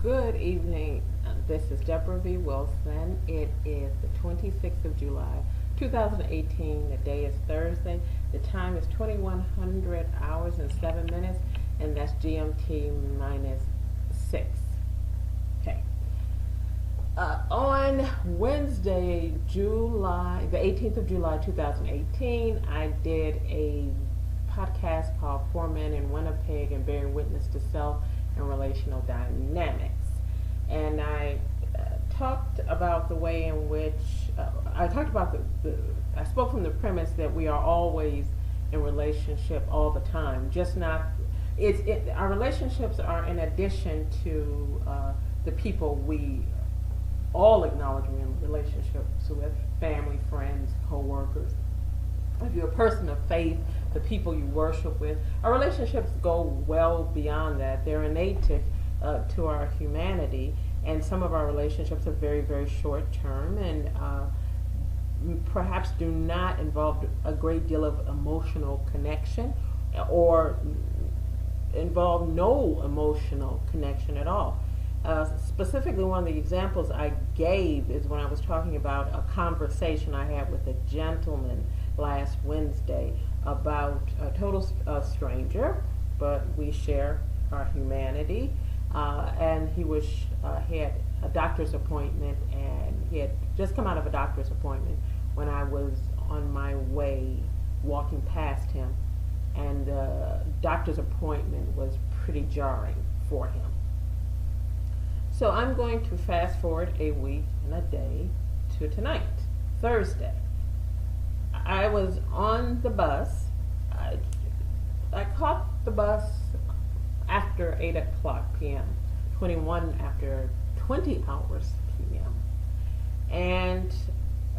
Good evening. This is Debra V. Wilson. It is the 26th of July, 2018. The day is Thursday. The time is 2100 hours and 7 minutes, and that's GMT minus 6. Okay. On Wednesday, the 18th of July, 2018, I did a podcast called Four Men in Winnipeg and Bearing Witness to Self and Relational Dynamics. And I talked about the way in which, I spoke from the premise that we are always in relationship all the time, just not, our relationships are in addition to the people we all acknowledge we're in relationships with, family, friends, co-workers. If you're a person of faith, the people you worship with, our relationships go well beyond that. They're innate to our humanity, and some of our relationships are very, very short term and perhaps do not involve a great deal of emotional connection or involve no emotional connection at all. Specifically, one of the examples I gave is when I was talking about a conversation I had with a gentleman last Wednesday about a total stranger, but we share our humanity. And he had a doctor's appointment, and he had just come out of a doctor's appointment when I was on my way walking past him, and the doctor's appointment was pretty jarring for him. So I'm going to fast forward a week and a day to tonight, Thursday. I was on the bus. I caught the bus after 8 o'clock p.m., 21 after 20 hours p.m. And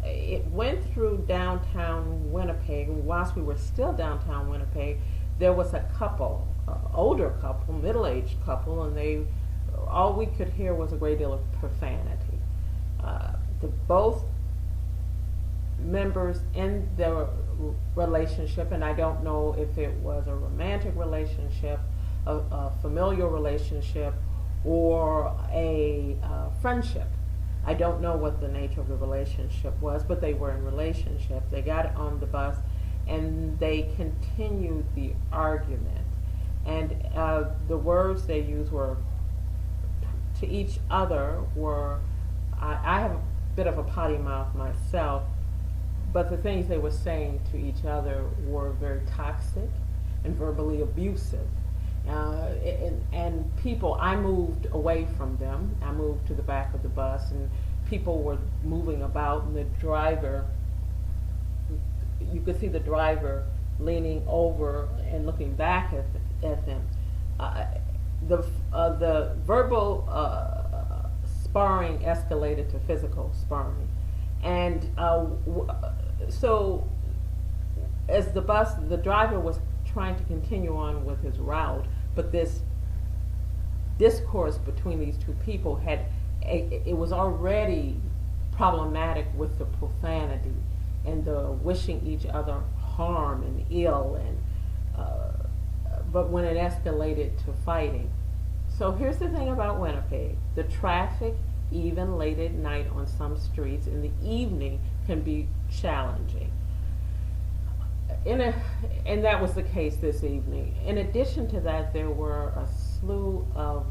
it went through downtown Winnipeg. And whilst we were still downtown Winnipeg, there was a couple, older couple, middle-aged couple, and all we could hear was a great deal of profanity. Both members in the relationship, and I don't know if it was a romantic relationship, a familial relationship, or a friendship. I don't know what the nature of the relationship was, but they were in relationship. They got on the bus and they continued the argument. And the words they used were to each other were, I have a bit of a potty mouth myself, but the things they were saying to each other were very toxic and verbally abusive. And people, I moved away from them. I moved to the back of the bus, and people were moving about, and the driver, you could see the driver leaning over and looking back at them. The verbal sparring escalated to physical sparring. And so as the driver was trying to continue on with his route, but this discourse between these two people it was already problematic with the profanity and the wishing each other harm and ill, and but when it escalated to fighting. So here's the thing about Winnipeg: the traffic, even late at night on some streets in the evening, can be challenging. And that was the case this evening. In addition to that, there were a slew of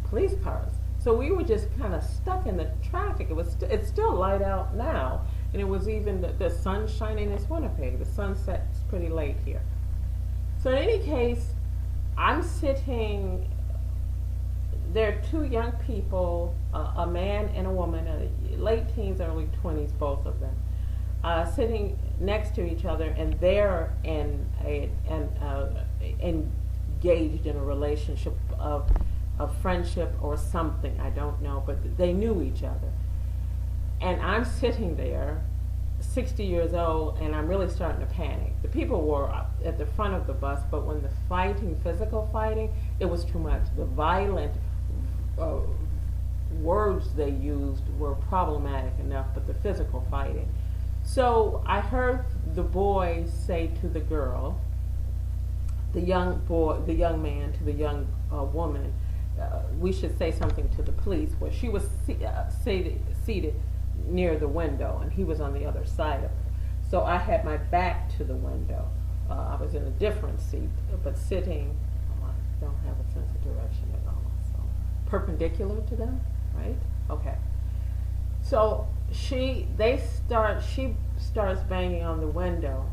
police cars. So we were just kind of stuck in the traffic. It's still light out now, and it was even the sun shining. It's Winnipeg. The sun sets pretty late here. So in any case, I'm sitting. There are two young people, a man and a woman, late teens, early 20s, both of them, sitting next to each other, and they're engaged in a relationship of friendship or something, I don't know, but they knew each other. And I'm sitting there, 60 years old, and I'm really starting to panic. The people were at the front of the bus, but when the physical fighting, it was too much. The violent words they used were problematic enough, but the physical fighting. So I heard the boy say to the girl, the young man to the young woman, we should say something to the police. Where she was seated near the window, and he was on the other side of her. So I had my back to the window. I was in a different seat, but sitting. I don't have a sense of direction at all. So perpendicular to them, right? Okay. So she starts banging on the window,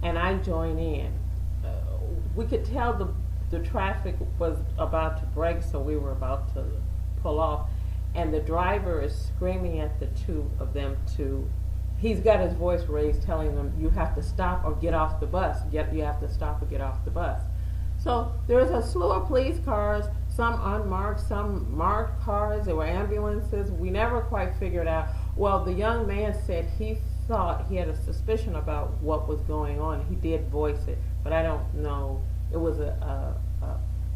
and I join in. We could tell the traffic was about to break, so we were about to pull off, and the driver is screaming at the two of them he's got his voice raised telling them, you have to stop or get off the bus. You have to stop or get off the bus. So there's a slew of police cars, some unmarked, some marked cars. There were ambulances. We never quite figured out. Well, the young man said he thought he had a suspicion about what was going on. He did voice it, but I don't know. It was a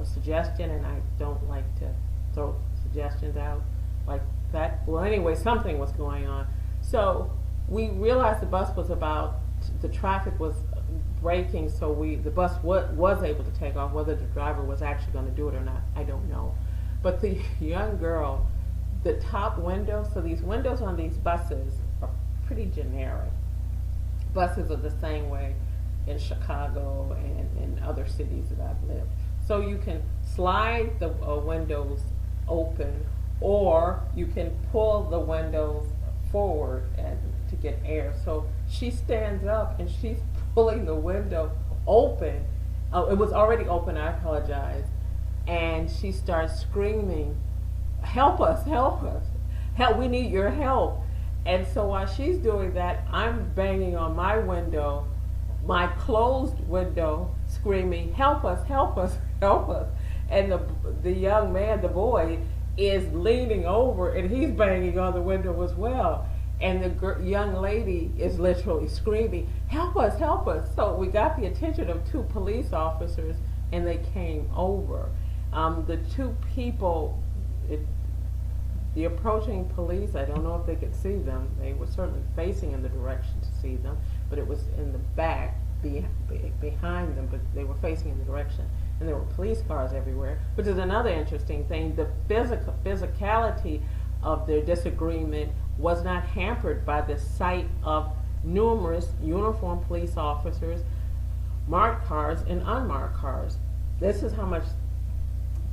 suggestion, and I don't like to throw suggestions out like that. Well, anyway, something was going on. So we realized the traffic was braking, so the bus was able to take off. Whether the driver was actually going to do it or not, I don't know. But the young girl, the top window, so these windows on these buses are pretty generic. Buses are the same way in Chicago and in other cities that I've lived. So you can slide the windows open, or you can pull the windows forward to get air. So she stands up and she's pulling the window open. It was already open, I apologize. And she starts screaming, help us, help us. Help, we need your help. And so while she's doing that, I'm banging on my window, my closed window, screaming, help us, help us, help us. And the young man, the boy, is leaning over and he's banging on the window as well. And the young lady is literally screaming, help us, help us. So we got the attention of two police officers, and they came over. The two people, the approaching police, I don't know if they could see them. They were certainly facing in the direction to see them, but it was in the back, behind them, but they were facing in the direction. And there were police cars everywhere, which is another interesting thing. The physicality of their disagreement was not hampered by the sight of numerous uniformed police officers, marked cars and unmarked cars. This is how much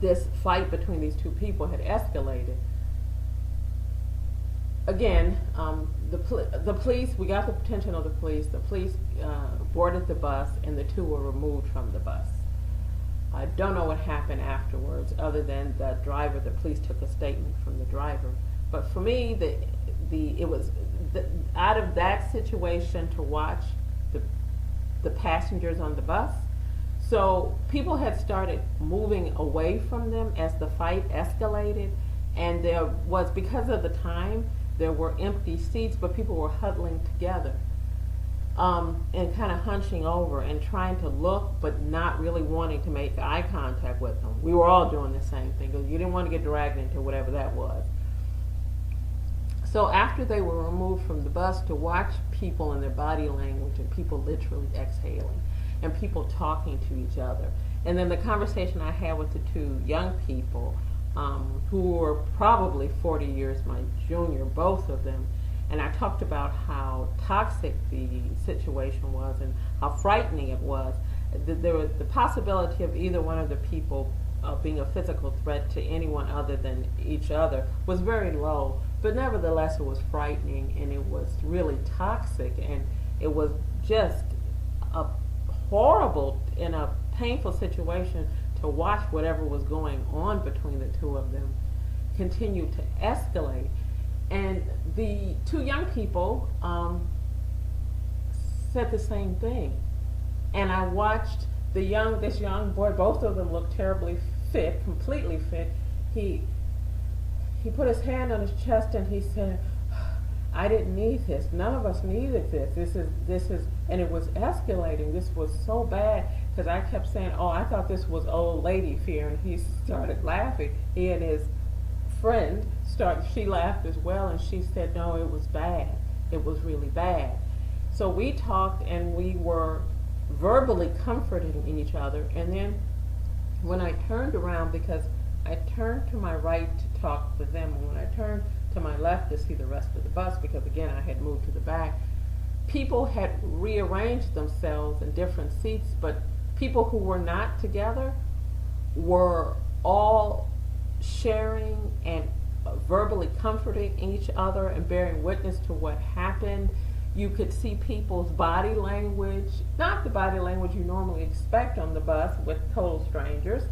this fight between these two people had escalated. Again, the police, we got the attention of the police. The police boarded the bus, and the two were removed from the bus. I don't know what happened afterwards, other than the police took a statement from the driver. But for me, it was out of that situation to watch the passengers on the bus. So people had started moving away from them as the fight escalated, and there was, because of the time, there were empty seats, but people were huddling together and kind of hunching over and trying to look, but not really wanting to make eye contact with them. We were all doing the same thing because you didn't want to get dragged into whatever that was. So after they were removed from the bus, to watch people and their body language, and people literally exhaling, and people talking to each other. And then the conversation I had with the two young people, who were probably 40 years my junior, both of them, and I talked about how toxic the situation was and how frightening it was. There was the possibility of either one of the people being a physical threat to anyone other than each other was very low, but nevertheless it was frightening, and it was really toxic, and it was just a horrible and a painful situation to watch whatever was going on between the two of them continue to escalate. And the two young people said the same thing. And I watched this young boy, both of them looked terribly fit, completely fit. He put his hand on his chest and he said, I didn't need this. None of us needed this. This is, and it was escalating. This was so bad, because I kept saying, oh, I thought this was old lady fear, and he started laughing. He and his friend she laughed as well, and she said, no, it was bad. It was really bad. So we talked, and we were verbally comforting each other, and then when I turned around, because I turned to my right to talk with them, and when I turned to my left to see the rest of the bus, because again I had moved to the back, people had rearranged themselves in different seats, but people who were not together were all sharing and verbally comforting each other and bearing witness to what happened. You could see people's body language, not the body language you normally expect on the bus with total strangers.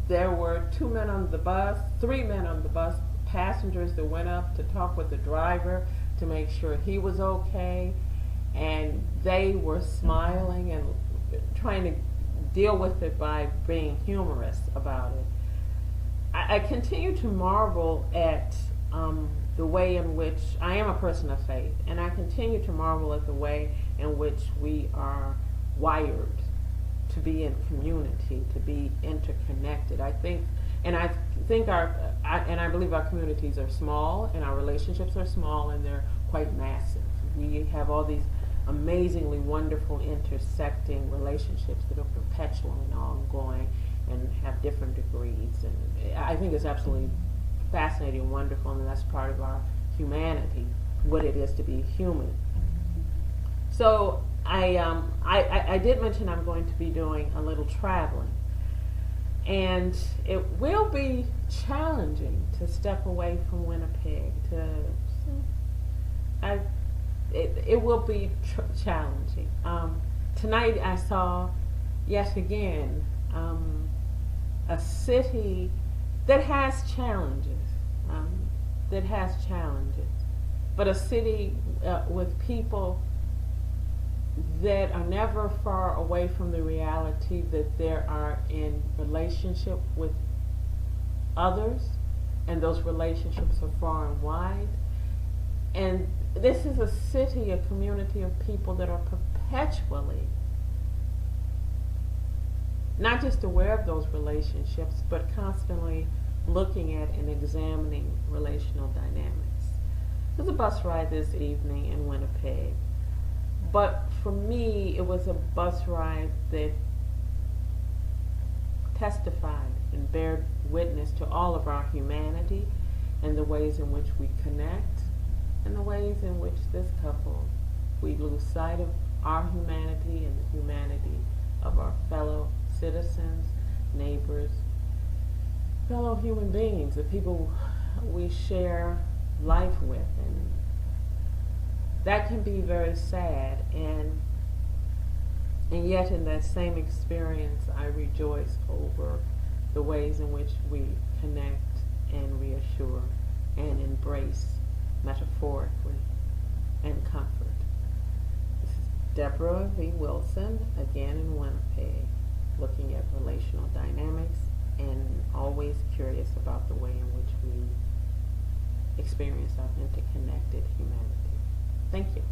There were 2 men on the bus, 3 men on the bus, passengers that went up to talk with the driver to make sure he was okay, and they were smiling and trying to deal with it by being humorous about it. I continue to marvel at the way in which I am a person of faith, and I continue to marvel at the way in which we are wired to be in community, to be interconnected. I believe our communities are small, and our relationships are small, and they're quite massive. We have all these amazingly wonderful intersecting relationships that are perpetual and ongoing and have different degrees, and I think it's absolutely fascinating and wonderful, and that's part of our humanity, what it is to be human. So I did mention I'm going to be doing a little traveling, and it will be challenging to step away from Winnipeg. It will be challenging. Tonight I saw, yet again, a city that has challenges, but a city with people that are never far away from the reality that they are in relationship with others, and those relationships are far and wide. And this is a city, a community of people that are perpetually not just aware of those relationships, but constantly looking at and examining relational dynamics. There's a bus ride this evening in Winnipeg, but for me it was a bus ride that testified and bared witness to all of our humanity and the ways in which we connect and the ways in which this couple, we lose sight of our humanity and the humanity of our fellow citizens, neighbors, fellow human beings, the people we share life with, and that can be very sad. And yet in that same experience I rejoice over the ways in which we connect and reassure and embrace metaphorically and comfort. This is Debra V. Wilson, again in Winnipeg, looking at relational dynamics and always curious about the way in which we experience our interconnected humanity. Thank you.